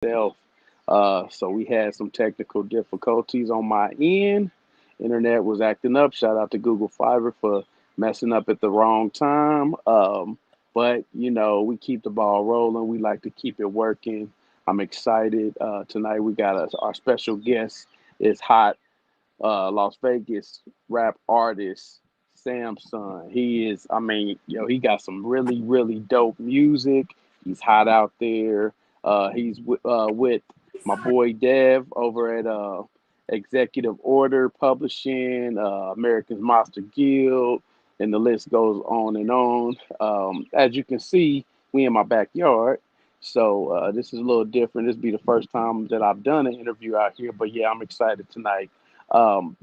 HipHop. So we had some technical difficulties on my end. Internet was acting up. Shout out to Google Fiber for messing up at the wrong time. But we keep the ball rolling. We like to keep it working. I'm excited. Tonight we got our special guest is hot Las Vegas rap artist Samson. He is, I mean, he got some really, really dope music. He's hot out there. He's with my boy Dev over at Executive Order Publishing, America's Monster Guild, and the list goes on and on. As you can see, we in my backyard. So this is a little different. This be the first time that I've done an interview out here, but yeah, I'm excited tonight.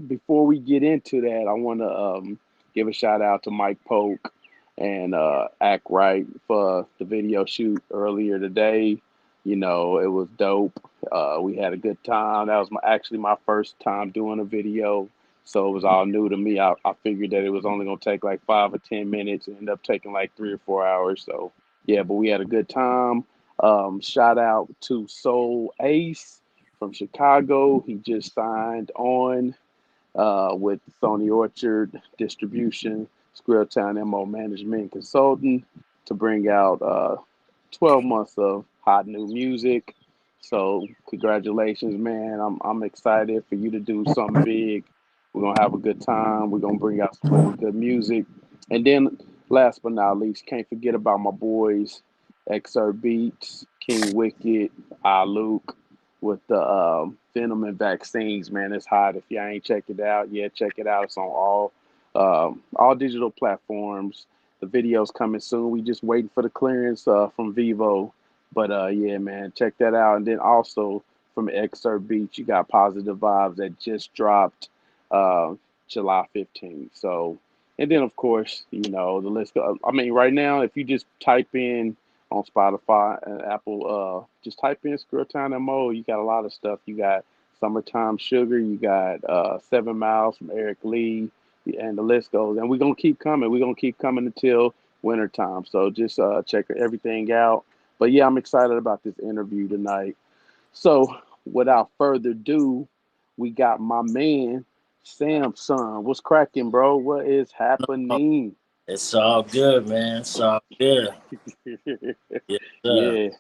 Before we get into that, I want to give a shout out to Mike Polk and Act Right for the video shoot earlier today. It was dope. We had a good time. That was actually my first time doing a video, so it was all new to me. I figured that it was only gonna take like 5 or 10 minutes. It ended up taking like 3 or 4 hours. So yeah, but we had a good time. Shout out to Soul Ace from Chicago. He just signed on with Sony Orchard Distribution, Skrilltown MO Management Consultant to bring out 12 months of hot new music. So congratulations, man. I'm excited for you to do something big. We're gonna have a good time. We're gonna bring out some more good music. And then last but not least, can't forget about my boys, XR Beats, King Wicked, Luke with the Venom and Vaccines, man. It's hot. If y'all ain't checked it out, yeah, check it out. It's on all digital platforms. The video's coming soon. We just waiting for the clearance from Vivo. But yeah, man, check that out. And then also from Excerpt Beach, you got Positive Vibes that just dropped uh, July 15th. So, and then of course, the list. I mean, right now, if you just type in on Spotify and Apple, just type in Skrilltown MO. You got a lot of stuff. You got Summertime Sugar. You got 7 Miles from Eric Lee, and the list goes. And we're gonna keep coming. We're gonna keep coming until wintertime. So just check everything out. But yeah, I'm excited about this interview tonight. So without further ado, we got my man Samson. What's cracking, bro? What is Oh, happening? it's all good, man. It's all good. Yes, sir.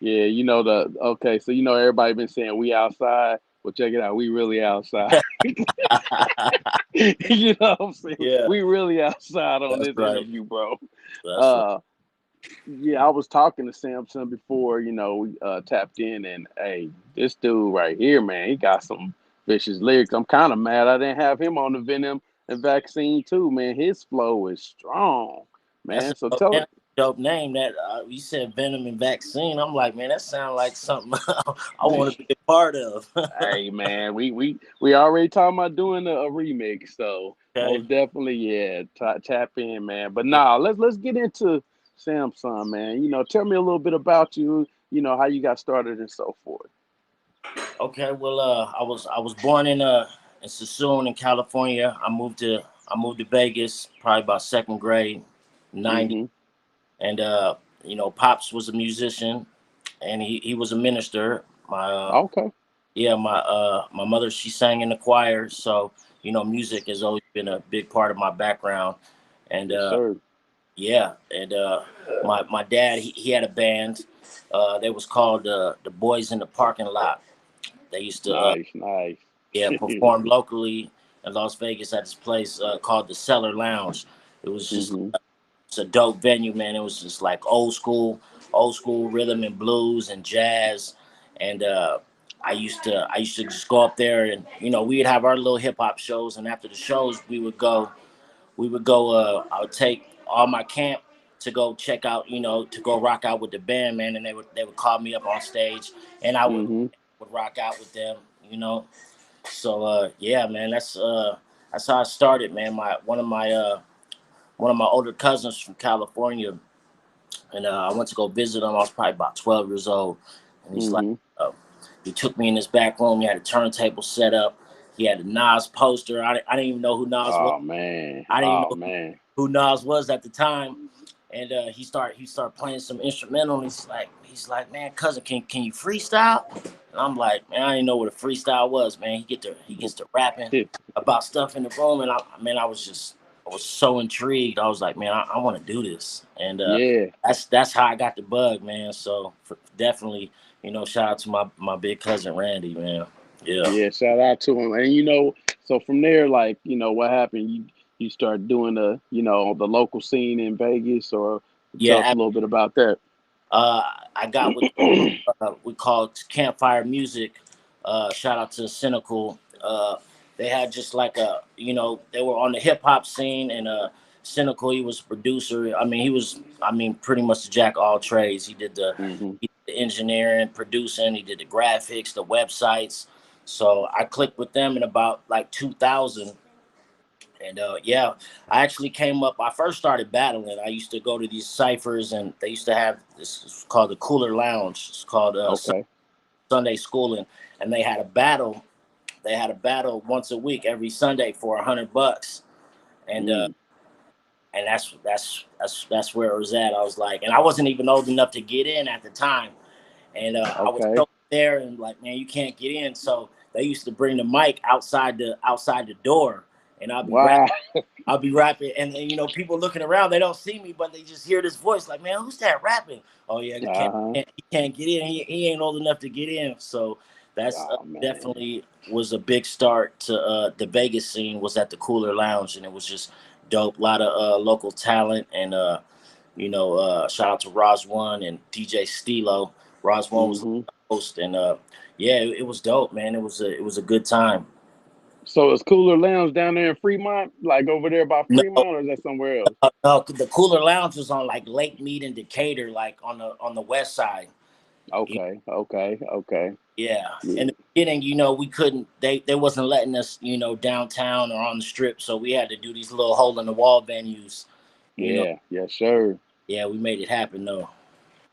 Yeah, yeah. Okay. So everybody been saying we outside. Well, check it out. We really outside. What I'm saying? Yeah, We really outside on that's this right. interview, bro. That's right. Uh, yeah, I was talking to Samson before, we tapped in, and hey, this dude right here, man, he got some vicious lyrics. I'm kind of mad I didn't have him on the Venom and Vaccine too, man. His flow is strong, That's man. a So dope, tell yeah, dope name. That you said Venom and Vaccine. I'm like, man, that sounds like something I want to be a part of. hey, man, we already talking about doing a remix, so Okay. most definitely, yeah, tap in, man. But Yeah. nah, let's get into Samsung, man. Tell me a little bit about you. How you got started and so forth. Okay. Well, I was born in Sassoon in California. I moved to Vegas probably about second grade, '90, Mm-hmm. and pops was a musician and he was a minister. My Okay. Yeah, my mother, she sang in the choir, so music has always been a big part of my background. And Yes, sir. yeah, and my dad, he had a band. They was called the Boys in the Parking Lot. They used to Nice, nice. yeah, perform locally in Las Vegas at this place called the Cellar Lounge. It was just Mm-hmm. it's a dope venue, man. It was just like old school rhythm and blues and jazz. And I used to just go up there, and we'd have our little hip hop shows, and after the shows we would go. I would take all my camp to go check out, to go rock out with the band, man, and they would call me up on stage, and I would Mm-hmm. would rock out with them, So yeah, man, that's how I started, man. One of my older cousins from California, and I went to go visit him. I was probably about 12 years old, and he's like, Mm-hmm. uh, he took me in his back room. He had a turntable set up. He had a Nas poster. I didn't even know who Nas was. Oh man. I didn't even Oh know man. who Nas was at the time. and he start playing some instrumental. And he's like, man, cousin, can you freestyle? And I'm like, man, I didn't know what a freestyle was, man. He gets to rapping about stuff in the room, and I was so intrigued. I was like, man, I want to do this, and Yeah. that's how I got the bug, man. So definitely, shout out to my big cousin Randy, man. Yeah. Yeah, shout out to him. And so from there, like, what happened? You start doing the local scene in Vegas, or tell us Yeah, a little bit about that. Uh, I got with we call campfire music. Shout out to Cynical. They had just like they were on the hip hop scene, and Cynical, he was a producer. I mean, pretty much the jack of all trades. Hmm. He did the engineering, producing. He did the graphics, the websites. So I clicked with them in about like 2000. And yeah, I actually came up. I first started battling. I used to go to these ciphers, and they used to have this, it's called the Cooler Lounge. It's called Okay. Sunday Schooling, and they had a battle. They had a battle once a week, every Sunday for $100, and Mm. that's where it was at. I was like, and I wasn't even old enough to get in at the time, and I was Okay. so there, and like, man, you can't get in. So they used to bring the mic outside the door, and Wow. I'll be rapping, and people looking around, they don't see me, but they just hear this voice, like, man, who's that rapping? Oh yeah, Uh-huh. he can't get in. He ain't old enough to get in. So that's Oh man. definitely was a big start to the Vegas scene. Was at the Cooler Lounge, and it was just dope. A lot of local talent, and shout out to Roz One and DJ Stilo. Roz One was the Hmm. host, and yeah, it was dope, man. It was a good time. So is Cooler Lounge down there in Fremont, like over there by No, Fremont, or is that somewhere else? no, the Cooler Lounge was on like Lake Mead and Decatur, like on the west side. Y- Okay. Okay. Okay. Yeah. In Yeah. the beginning, we couldn't. They wasn't letting us, downtown or on the strip, so we had to do these little hole in the wall venues. You know. Yeah. Yeah. Sure. Yeah, we made it happen though.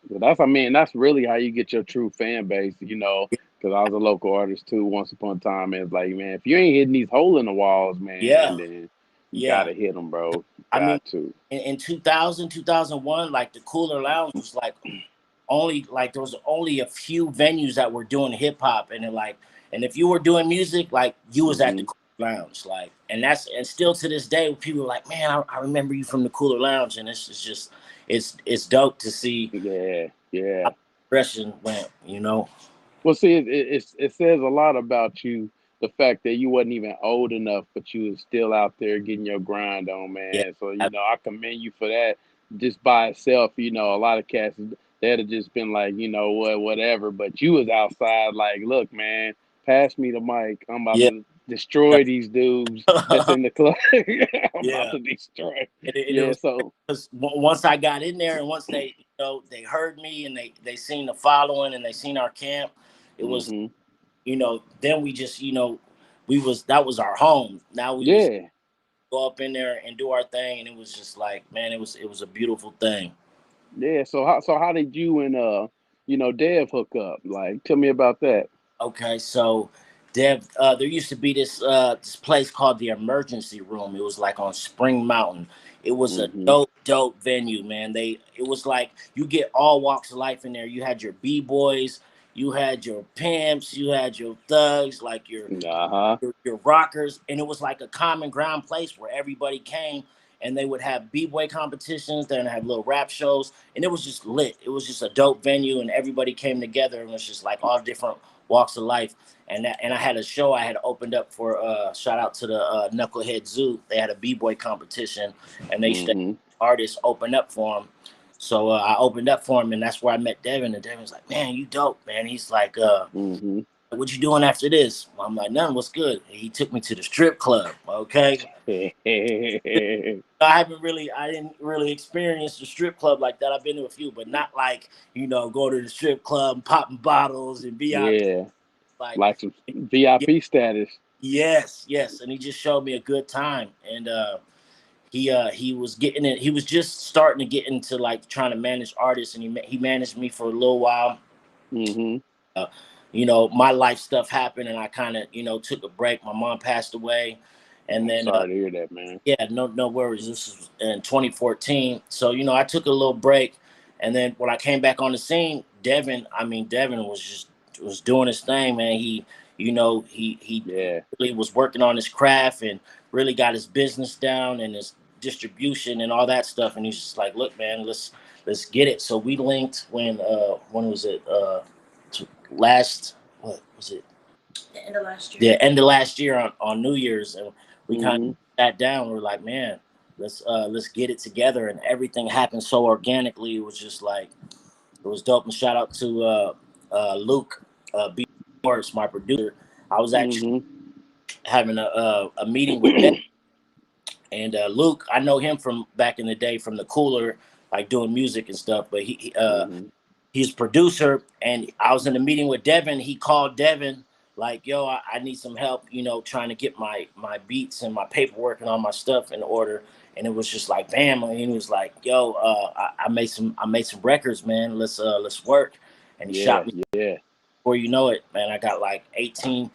But that's really how you get your true fan base, because I was a local artist too once upon a time. And it's like, man, if you ain't hitting these hole in the walls, man, Yeah. then you Yeah. gotta hit them, bro. I mean, Got to. in 2000, 2001, like the Cooler Lounge was like only like there was only a few venues that were doing hip hop, and then like, and if you were doing music, like you was at the Hmm. Cooler Lounge, like, and still to this day, people are like, man, I remember you from the Cooler Lounge, and it's just it's dope to see Yeah. how Yeah. the progression went. Well, see, it says a lot about you, the fact that you wasn't even old enough, but you was still out there getting your grind on, Yeah, man. So I commend you for that. Just by itself, a lot of cats they'd have just been like, what, whatever. But you was outside, like, look, man, pass me the mic. I'm about yeah, to destroy these dudes that's in the club. I'm about yeah. to destroy. And it Yeah. was So. because once I got in there, and once they heard me, and they seen the following, and they seen our camp, it was, Hmm. then we just, that was our home. Now we was Yeah. go up in there and do our thing, and it was just like, man, it was a beautiful thing. Yeah. So how did you and Dev hook up? Like, tell me about that. Okay, so Dev, there used to be this place called the Emergency Room. It was like on Spring Mountain. It was a Hmm. dope venue, man. It was like you get all walks of life in there. You had your b-boys, you had your pimps, you had your thugs, like your Uh-huh. your rockers, and it was like a common ground place where everybody came, and they would have b-boy competitions, then have little rap shows, and it was just lit. It was just a dope venue, and everybody came together, and it was just like all different walks of life. And I had a show I had opened up for shout out to the Knucklehead Zoo. They had a b-boy competition, and they used to have Hmm. artists open up for them. So I opened up for him, and that's where I met Devin. And Devin was like, "Man, you dope, man." He's like, Hmm. "What you doing after this?" I'm like, "Nothing. What's good?" He took me to the strip club. Okay, I didn't really experience the strip club like that. I've been to a few, but not like, go to the strip club, popping bottles and VIP. Yeah. Like, Like some yeah, VIP status. yes, yes. And he just showed me a good time. And he was getting it. He was just starting to get into like trying to manage artists, and he managed me for a little while. Hmm. Uh, my life stuff happened, and I kind of, took a break. My mom passed away, And I'm then sorry to hear that, man. yeah, no worries. This was in 2014. So, I took a little break, and then when I came back on the scene, Devin was doing his thing, man. He Yeah, really was working on his craft and really got his business down and his distribution and all that stuff. And he's just like, look, man, let's get it. So we linked when was it? Last what was it? The end of last year. The end of last year on New Year's, and we kind hmm of sat down. We were like, man, let's get it together, and everything happened so organically. It was just like it was dope. And shout out to Luke B. Morris, my producer. I was actually hmm having a meeting with Deb, and Luke. I know him from back in the day from the Cooler, like doing music and stuff. But hmm he's producer, and I was in a meeting with Devin. He called Devin like, yo, I need some help, trying to get my beats and my paperwork and all my stuff in order. And it was just like, bam. And he was like, yo, I made some records, man. Let's work. And he Yeah, shot me. yeah, Before you know it, man, I got like 18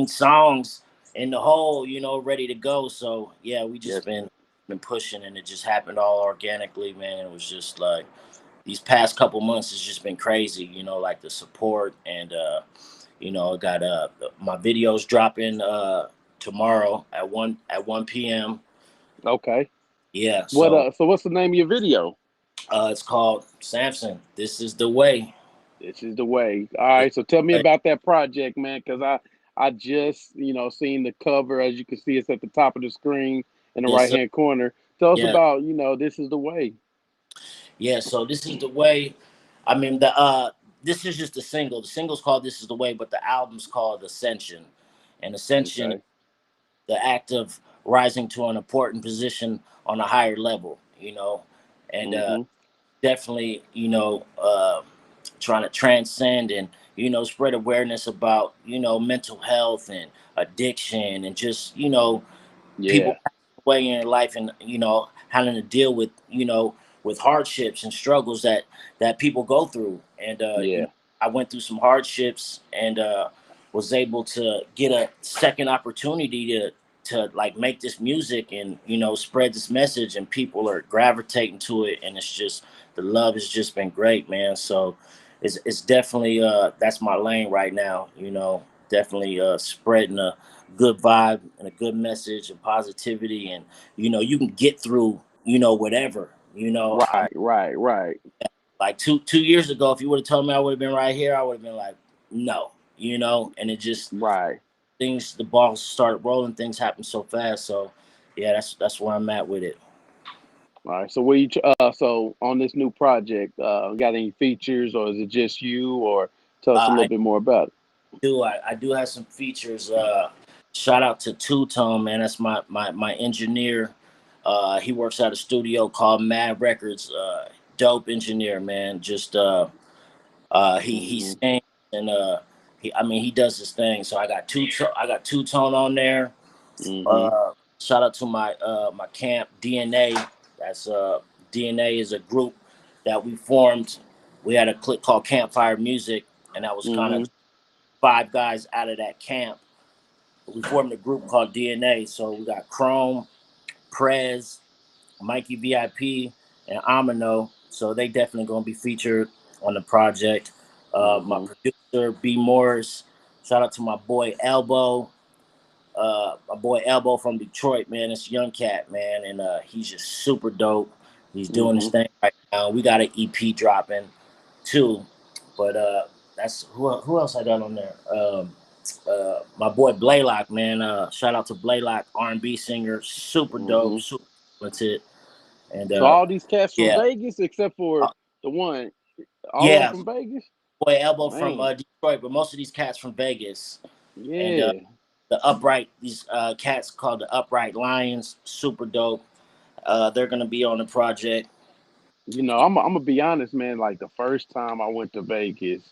songs in the hole, ready to go. So yeah, we yes. just been pushing, and it just happened all organically, man. It was just like these past couple months has just been crazy, like the support. And I got my videos dropping tomorrow at 1 p.m. Okay. Yeah, What? so So what's the name of your video? it's called Samson. This is the way. This is the way. All This right. So tell me is the way. about that project, man, because I just seen the cover. As you can see, it's at the top of the screen in the Yes, right sir. hand corner. Tell us Yeah, about this is the way. yeah. So this is the way. I mean, this is just a single. The single's called "This Is the Way," but the album's called "Ascension," and Ascension is Okay. the act of rising to an important position on a higher level. And Mm-hmm. definitely, trying to transcend and spread awareness about mental health and addiction, and just people Yeah. passing away in your life, and having to deal with hardships and struggles that people go through. And Yeah. I went through some hardships, and was able to get a second opportunity to like make this music and spread this message, and people are gravitating to it, and it's just the love has just been great, man. So it's definitely that's my lane right now, definitely spreading a good vibe and a good message and positivity. And you can get through whatever. I mean, Right. Right. Right. like two years ago, if you would have told me I would have been right here, I would have been like, no. And it just Right. the balls started rolling, things happen so fast. So yeah, that's where I'm at with it. All right. So so on this new project, got any features, or is it just you, or tell us a little I bit more about it? I do have some features. Shout out to Two Tone, man. That's my engineer. He works at a studio called Mad Records. Dope engineer, man. Just he Mm-hmm. sings, and he does his thing. So I got Two Tone on there. Mm-hmm. Uh, Shout out to my camp DNA. That's DNA is a group that we formed. We had a clique called Campfire Music, and that was kind of Mm-hmm. 5 guys out of that camp. We formed a group called DNA. So we got Chrome, Prez, Mikey VIP, and Amino. So they definitely gonna be featured on the project. My Mm-hmm. producer B Morris. Shout out to my boy Elbow from Detroit, man. It's a young cat, man, and he's just super dope. He's doing his Mm-hmm. thing right now. We got an EP dropping too, but that's who else I got on there. My boy Blaylock, man. Shout out to Blaylock, R&B singer, super Mm-hmm. dope, super talented, and So all these cats from yeah, Vegas, except for uh, the one, all of them yeah. from Vegas. Boy Elbow from Man, Detroit, but most of these cats from Vegas, and yeah. these cats called the Upright Lions, super dope. They're gonna be on the project. I'm gonna be honest, man. Like the first time I went to Vegas,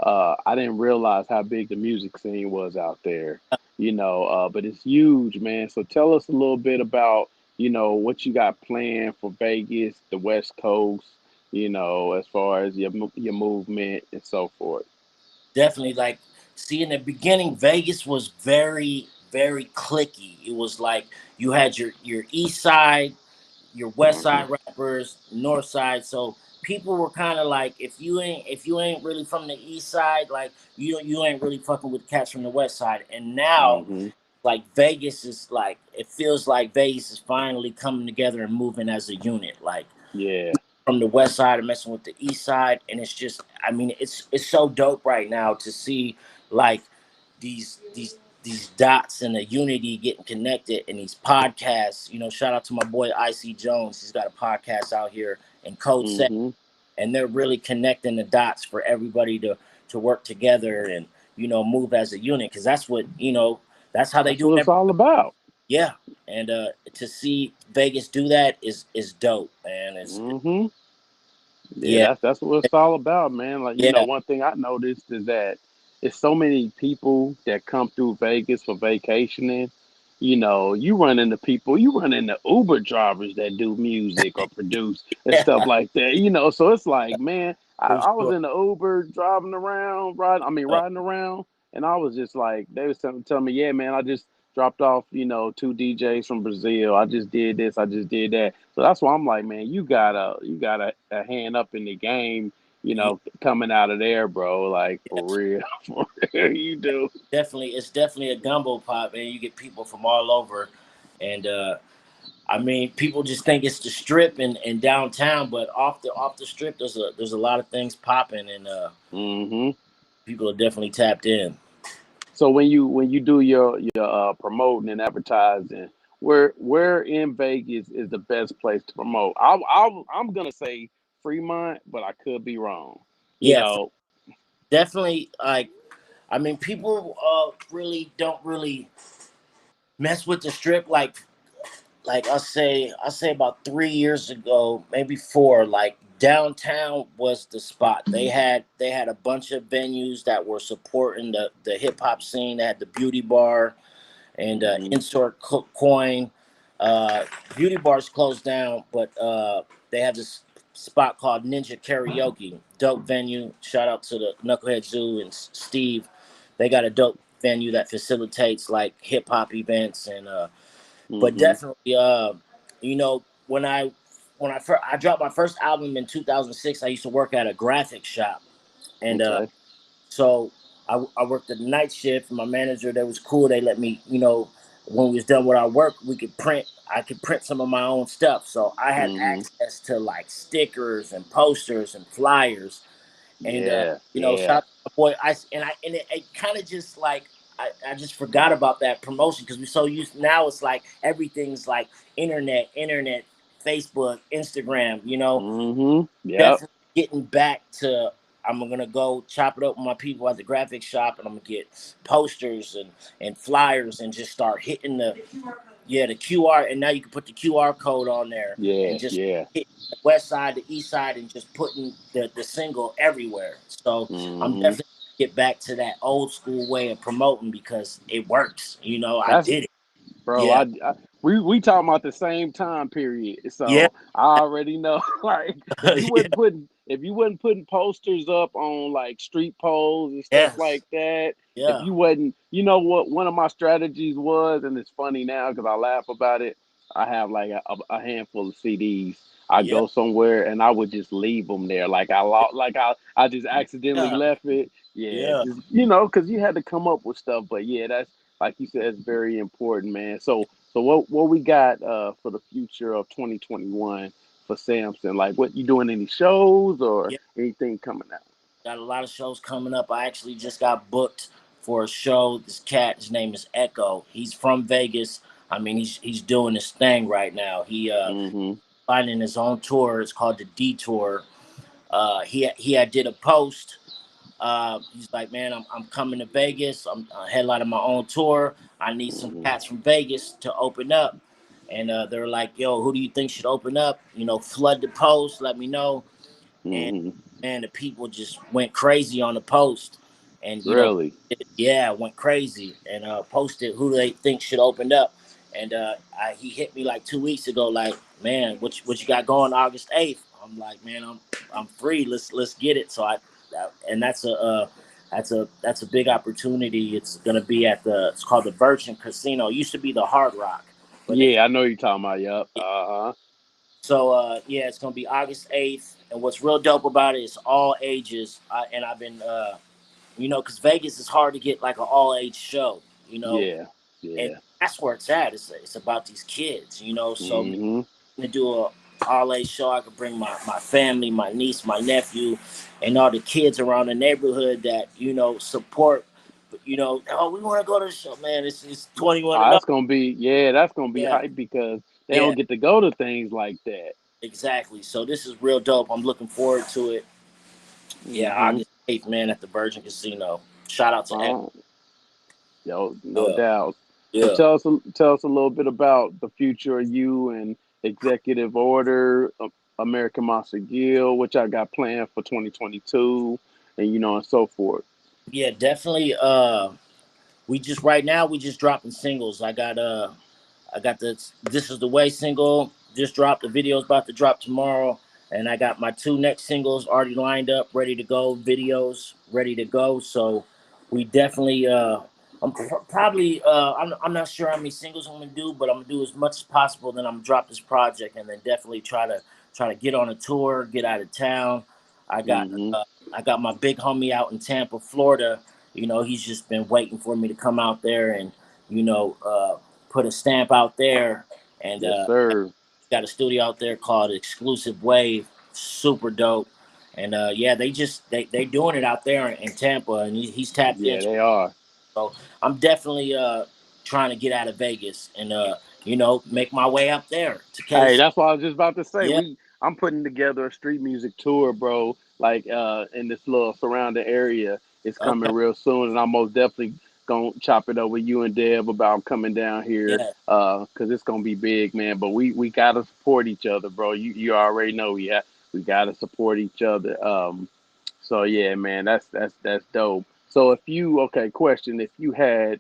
I didn't realize how big the music scene was out there. But it's huge, man. So tell us a little bit about what you got planned for Vegas, the West Coast. As far as your movement and so forth. Definitely, like, see, in the beginning, Vegas was very, very clicky. It was like you had your east side, your west Mm-hmm. side rappers, north side. So people were kind of like, if you ain't really from the east side, like you ain't really fucking with cats from the west side. And now, Mm-hmm. like Vegas is like, it feels like Vegas is finally coming together and moving as a unit. Like Yeah. from the west side and messing with the east side, and it's just, I mean, it's so dope right now to see like these dots and the unity getting connected and these podcasts. You know, shout out to my boy IC Jones. He's got a podcast out here in Code Set, Mm-hmm. and they're really connecting the dots for everybody to work together and, you know, move as a unit, because that's what, you know, that's how they That's do what it. it's all about. Yeah, and to see Vegas do that is dope, man. It's Mm-hmm. Yeah, yeah, that's what it's all about, man. Like, yeah, one thing I noticed is that it's so many people that come through Vegas for vacationing. You run into people, you run into Uber drivers that do music or produce and stuff yeah, like that. So it's like, man, I, for I was sure. in the Uber driving around, riding around, and I was just like, they was telling me, yeah, man, I just dropped off, two DJs from Brazil. I just did this, I just did that. So that's why I'm like, man, you got a hand up in the game, Yeah, coming out of there, bro. Like for real, for real, you do. definitely, it's definitely a gumbo pot, man. You get people from all over, and I mean, people just think it's the strip and downtown, but off the strip, there's a lot of things popping, and Hmm. people are definitely tapped in. So when you do your promoting and advertising, where in Vegas is the best place to promote? I'm gonna say Fremont, but I could be wrong. You Yeah, know. definitely. Like, I mean, people really don't really mess with the strip. Like I say about 3 years ago, maybe four. Like downtown was the spot. They had a bunch of venues that were supporting the hip hop scene. They had the Beauty Bar and Hmm. Insert Coin. Beauty Bar's closed down, but they have this spot called Ninja Karaoke. Dope venue. Shout out to the Knucklehead Zoo and Steve. They got a dope venue that facilitates like hip hop events, and but Hmm. definitely, you know, I dropped my first album in 2006. I used to work at a graphic shop, and Okay. so I worked the night shift. My manager, that was cool. They let me, you know, when we was done with our work, we could print. I could print some of my own stuff, so I had Hmm. access to like stickers and posters and flyers. And Yeah. you know, Yeah. shout out to my boy. It kind of just like I just forgot about that promotion because we're so used now. It's like everything's like internet, Facebook, Instagram. You know, Hmm. Yep. definitely getting back to. I'm gonna go chop it up with my people at the graphic shop, and I'm gonna get posters and flyers, and just start hitting the QR. And now you can put the QR code on there Yeah. and just Yeah. hit the west side, the east side, and just putting the single everywhere. So I'm Hmm. definitely get back to that old school way of promoting because it works. You know, I That's did it. Bro, Yeah, we talking about the same time period, yeah, so I already know. Like, yeah, if you wasn't putting posters up on like street poles and stuff yes, like that, if yeah, you wasn't, you know what one of my strategies was, and it's funny now because I laugh about it. I have like a handful of CDs. I yeah, go somewhere and I would just leave them there, like I just accidentally yeah, left it. Yeah, yeah. just because you had to come up with stuff. But yeah, that's like you said, it's very important, man. So what we got for the future of 2021 for Samson? Like, what you doing? Any shows or Yeah. anything coming out? Got a lot of shows coming up. I actually just got booked for a show. This cat, his name is Echo. He's from Vegas. I mean, he's doing his thing right now. He Mm-hmm. finding his own tour. It's called the Detour. He had did a post. He's like, man, I'm coming to Vegas. I'm headlining my own tour. I need some Mm-hmm. cats from Vegas to open up. And they're like, yo, who do you think should open up? You know, flood the post. Let me know. And Mm-hmm. man, the people just went crazy on the post, and you know, Really? yeah, went crazy and posted who they think should open up. And he hit me like 2 weeks ago, like, man, what you got going August 8th? I'm like, man, I'm free. Let's get it. So and that's a big opportunity. It's gonna be at it's called the Virgin Casino. It used to be the Hard Rock, but they Yeah, I know you're talking about. Yep. Uh-huh. so yeah, it's gonna be August 8th. And what's real dope about it is all ages. And I've been because Vegas is hard to get like an all age show. Yeah. And Yeah. that's where it's at. It's about these kids. So Mm-hmm. to do a all age show, I could bring my family, my niece, my nephew, and all the kids around the neighborhood that support. Oh, we want to go to the show, man. It's 21 Oh, and up. that's gonna be Yeah, hype because they yeah, don't get to go to things like that. exactly. So this is real dope. I'm looking forward to it. Yeah, Mm-hmm. August 8th, man, at the Virgin Casino. Shout out to everyone. Oh, yo, no Yeah, doubt. So yeah. tell us a little bit about the future of you and Executive Order, American Monster Guild, which I got planned for 2022, and and so forth. Yeah, definitely. We just right now we just dropping singles. I got This Is the Way single just dropped. The video's about to drop tomorrow. And I got my two next singles already lined up, ready to go, videos ready to go. So we definitely probably I'm not sure how many singles I'm gonna do, but I'm gonna do as much as possible. Then I'm gonna drop this project and then definitely try to get on a tour, get out of town. I got Mm-hmm. uh, I got my big homie out in Tampa, Florida. He's just been waiting for me to come out there and you know uh, put a stamp out there, and Yes, sir. got a studio out there called Exclusive Wave, super dope. And yeah, they doing it out there in Tampa, and he's tapped Yeah, into. they are. So I'm definitely trying to get out of Vegas and make my way up there to Hey, KC. that's what I was just about to say. Yeah. I'm putting together a street music tour, bro. Like in this little surrounding area. It's coming Okay. real soon, and I'm most definitely gonna chop it up with you and Deb about coming down here. Yeah. Cause it's gonna be big, man. But we gotta support each other, bro. You already know we gotta support each other. So yeah, man, that's dope. So if you okay, question, if you had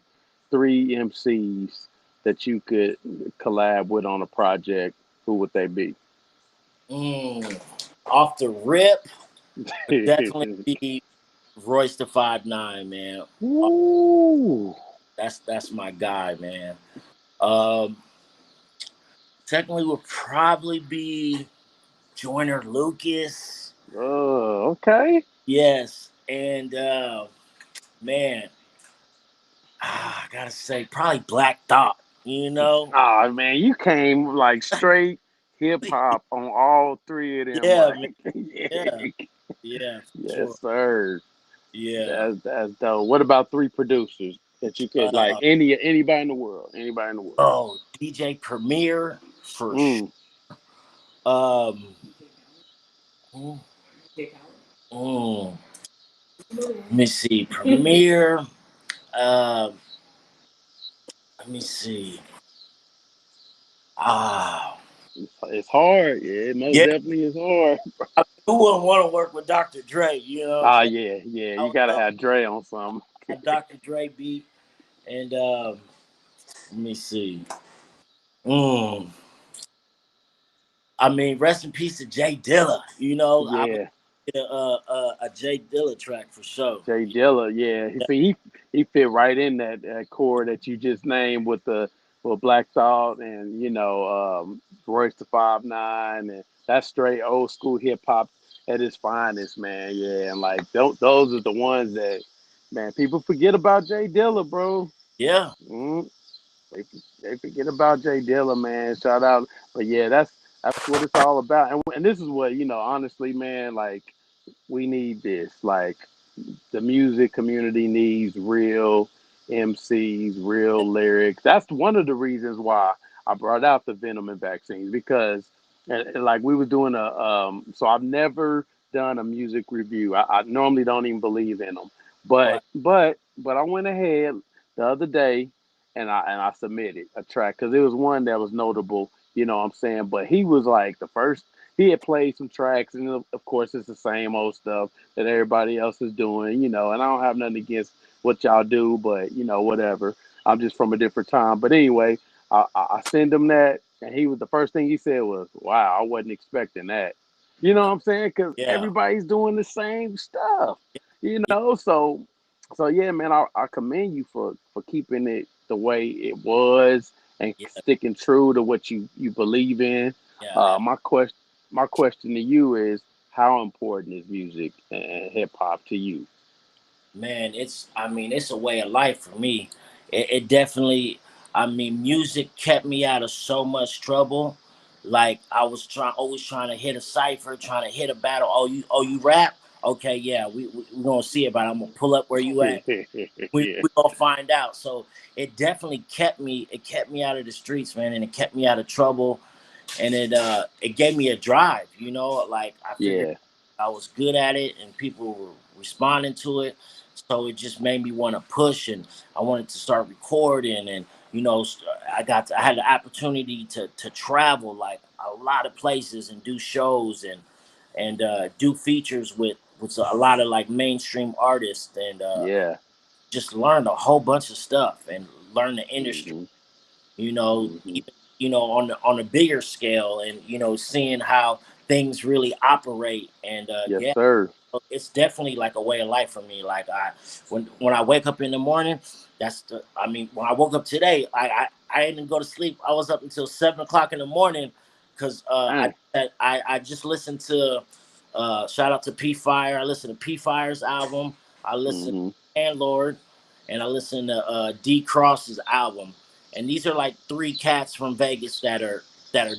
three MCs that you could collab with on a project, who would they be? Mm, off the rip, definitely be Royce the 5'9", man. Ooh. That's my guy, man. Um, Secondly, would probably be Joyner Lucas. Okay. Yes, and man, I gotta say probably Black Thought. You know, Ah, man, you came like straight hip hop on all three of them. yeah, man, Like, yeah, yeah, yeah, for yes, sure. sir. Yeah. That's dope. What about three producers that you could like Uh, anybody in the world? Anybody in the world. DJ Premier for sure. Mm. Um, mm, mm, let me see, Premier. Um, let me see. Ah, It's hard. Yeah, it most yeah. definitely is hard. Who wouldn't want to work with Dr. Dre? You know what I'm Ah, saying? yeah, yeah. I You would gotta love have Dre on some. a Dr. Dre beat. And let me see. Mm, I mean, rest in peace to Jay Dilla. I would Yeah, get a Jay Dilla track for sure. Jay Dilla. Yeah, he fit right in that core that you just named with the with Black Thought and Royce the 5'9", and that's straight old school hip hop at its finest, man. Yeah, and like those are the ones that man people forget about Jay Dilla, bro. Yeah, Mm, they they forget about Jay Dilla, man. Shout out, but yeah, that's what it's all about, and this is what honestly, man. Like we need this, like the music community needs real MCs, real lyrics. That's one of the reasons why I brought out the Venom and vaccines because, and like we were doing so I've never done a music review. I normally don't even believe in them, but right. but I went ahead the other day and I submitted a track because it was one that was notable. You know what I'm saying? But he was like the first. He had played some tracks, and of course, it's the same old stuff that everybody else is doing, and I don't have nothing against what y'all do, but whatever. I'm just from a different time. But anyway, I send him that, and he was the first thing he said was, "Wow, I wasn't expecting that." You know what I'm saying? Because Yeah, everybody's doing the same stuff, yeah, So. So yeah, man, I commend you for keeping it the way it was and Yeah, sticking true to what you believe in. yeah, Uh, my question my question to you is, how important is music and hip hop to you? man. It's I mean, it's a way of life for me. It definitely. I mean, music kept me out of so much trouble. Like I was always trying to hit a cipher, trying to hit a battle. Oh, you rap? Okay, yeah, we gonna see about it. I'm gonna pull up where you at. We Yeah, we gonna find out. So it definitely kept me. It kept me out of the streets, man, and it kept me out of trouble. And it gave me a drive. Like I figured yeah, I was good at it, and people were responding to it. So it just made me want to push, and I wanted to start recording, and I had the opportunity to travel like a lot of places and do shows and do features with a lot of like mainstream artists and yeah. just learned a whole bunch of stuff and learn the industry, Hmm. Hmm. even on a bigger scale, and seeing how things really operate. And Yes, yeah, sir. it's definitely like a way of life for me. Like when I wake up in the morning, I mean, when I woke up today, I didn't go to sleep. I was up until 7 o'clock in the morning because Dang. I just listened to shout out to P Fire. I listened to P Fire's album. I listened Hmm. to Landlord, and I listened to D Cross's album. And these are like three cats from Vegas that are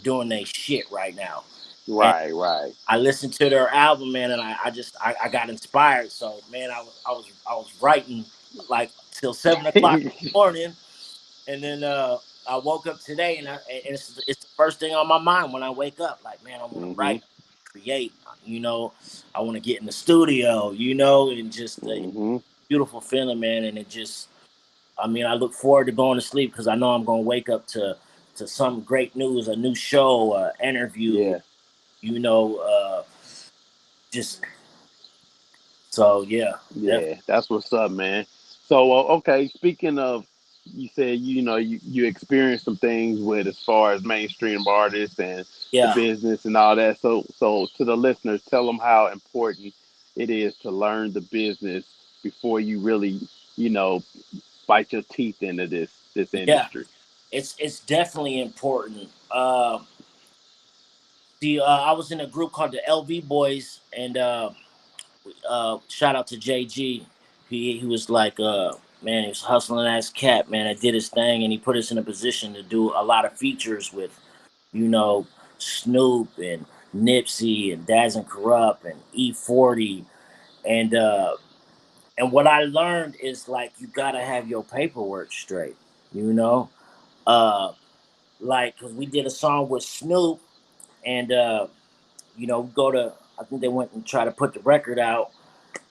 doing their shit right now. Right, right. I listened to their album, man, and I got inspired. So, man, I was writing like till 7 o'clock in the morning, and then I woke up today, and it's the first thing on my mind when I wake up. Like, man, I want to Hmm. write, create. You know, I want to get in the studio. And just Hmm. beautiful feeling, man. And I mean, I look forward to going to sleep because I know I'm going to wake up to some great news, a new show, interview. Yeah. You know, just So yeah, Yeah, that's what's up, man. So, okay, speaking of, you said you experienced some things with as far as mainstream artists and the yeah, business and all that. So to the listeners, tell them how important it is to learn the business before you really, you know, bite your teeth into this yeah. industry. It's definitely important. I was in a group called the LV Boys, and shout out to JG. He was like, man, he was hustling ass cat, man. I did his thing, and he put us in a position to do a lot of features with, you know, Snoop and Nipsey and Daz and Corrupt and E40, and uh, and what I learned is like you gotta have your paperwork straight, you know. Uh, like, cause we did a song with Snoop, and go to. I think they went and tried to put the record out,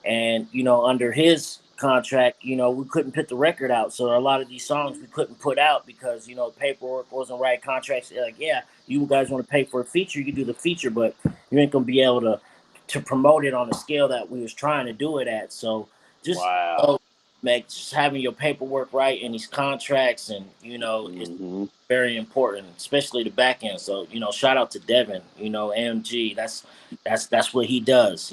and under his contract, we couldn't put the record out. So a lot of these songs we couldn't put out because paperwork wasn't right. Contracts, they're like, yeah, you guys want to pay for a feature, you do the feature, but you ain't gonna be able to promote it on the scale that we was trying to do it at. So just Wow. make just having your paperwork right in these contracts, and it's Hmm. very important, especially the back end. So shout out to Devin, AMG. That's what he does.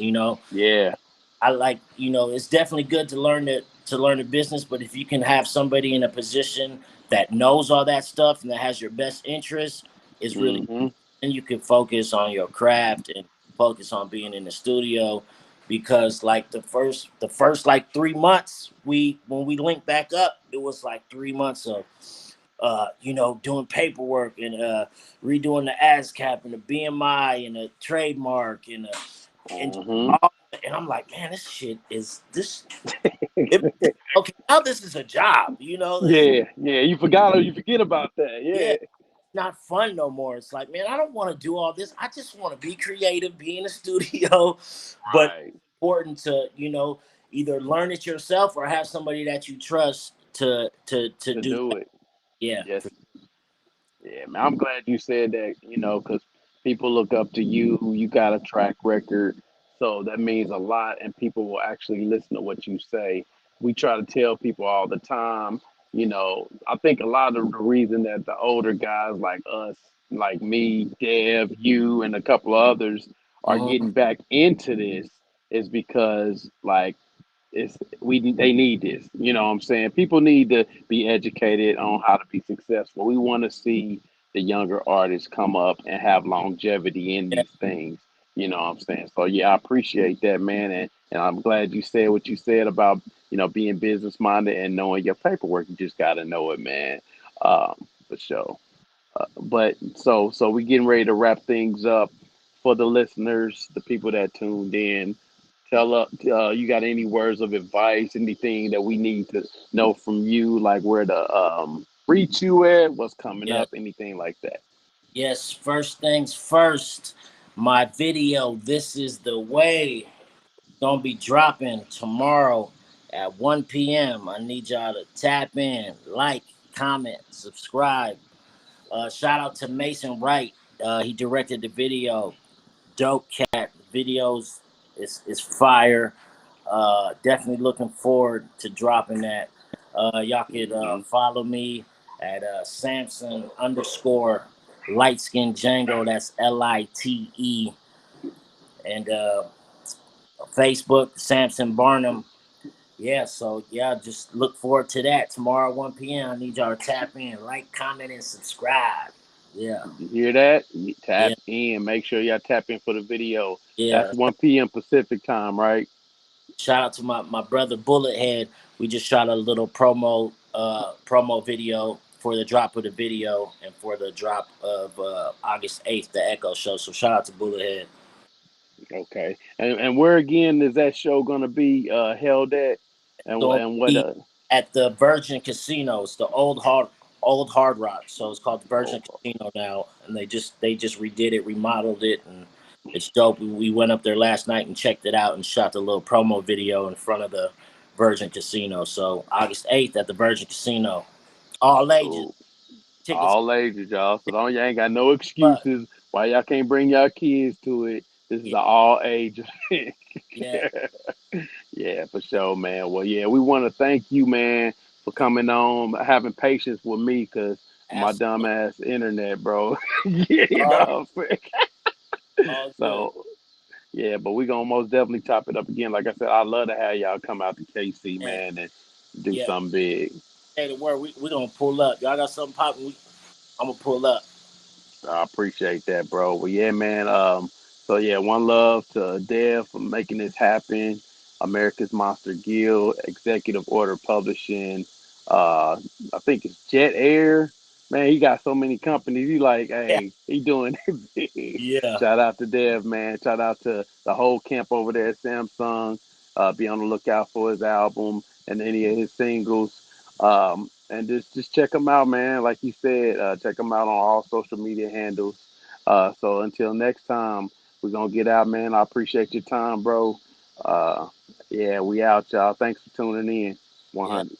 Yeah. I like, it's definitely good to learn the business, but if you can have somebody in a position that knows all that stuff and that has your best interest, it's really, Hmm. and you can focus on your craft and focus on being in the studio. Because like the first like 3 months, when we linked back up, it was like 3 months of doing paperwork and redoing the ASCAP and the BMI and the trademark and Hmm. all, and I'm like, man, this shit is this. Okay, now this is a job. Yeah, yeah. You forget about that. Yeah, Yeah. it's not fun no more. It's like, man, I don't want to do all this. I just want to be creative, be in the studio. But Right. important to either learn it yourself or have somebody that you trust to To do do that. it. Yeah, Yes. Yeah, man. I'm glad you said that, because people look up to you. You got a track record. So that means a lot, and people will actually listen to what you say. We try to tell people all the time, I think a lot of the reason that the older guys like us, like me, Dev, you, and a couple of others are uh getting back into this is because, like, it's we they need this. You know what I'm saying? People need to be educated on how to be successful. We want to see the younger artists come up and have longevity in Yeah, these things. You know what I'm saying? So yeah, I appreciate that, man, and I'm glad you said what you said about being business minded and knowing your paperwork. You just got to know it, man. For sure. But so we getting ready to wrap things up for the listeners, the people that tuned in. Tell you got any words of advice, anything that we need to know from you, like where to reach you at, what's coming yeah. up, anything like that. Yes, first things first. My video, This Is the Way, gonna be dropping tomorrow at 1 p.m. I need y'all to tap in, like, comment, subscribe. Shout out to Mason Wright. He directed the video. Dope cat. Videos is fire. Definitely looking forward to dropping that. Y'all could Hmm. follow me at Samson underscore light skin Django. That's LITE. And Facebook, Samson Barnum. Yeah, so yeah, just look forward to that tomorrow 1 p.m. I need y'all to tap in, like, comment, and subscribe. Yeah, You hear that? You tap yeah, in. Make sure y'all tap in for the video. yeah. That's 1 p.m. Pacific time, right? Shout out to my brother Bullet Head. We just shot a little promo video for the drop of the video and for the drop of August 8th, the Echo Show. So shout out to Bullet Head. Okay. And where again is that show gonna be held at? So And what we at the Virgin Casino. It's the old Hard Rock. So it's called the Virgin oh, Casino now, and they just redid it, remodeled it, and it's dope. We went up there last night and checked it out and shot the little promo video in front of the Virgin Casino. So August 8th at the Virgin Casino, all ages oh, tickets. all ages, y'all. So don't y'all ain't got no But excuses why y'all can't bring y'all kids to it. This is yeah, an all age event. yeah, Yeah, for sure, man. Well, yeah, we want to thank you, man, for coming on, having patience with me, cause my dumb absolutely. ass internet, bro. You know All, what I'm saying? all good. So yeah, but we gonna most definitely top it up again. Like I said, I'd love to have y'all come out to KC, And man, and do yeah, something big. hey, the word we gonna pull up. Y'all got something popping? I'm gonna pull up. I appreciate that, bro. Well, yeah, man. So yeah, one love to Dev for making this happen. America's Monster Guild, Executive Order Publishing. Uh, I think it's Jet Air. Man, he got so many companies. He like, Yeah, hey, he doing it big. yeah, Shout out to Dev, man. Shout out to the whole camp over there at Samsung. Be on the lookout for his album and any of his singles. And just check them out, man. Like you said, check them out on all social media handles. So until next time, we're gonna get out, man. I appreciate your time, bro. Uh, yeah, we out, y'all. Thanks for tuning in. yeah. 100.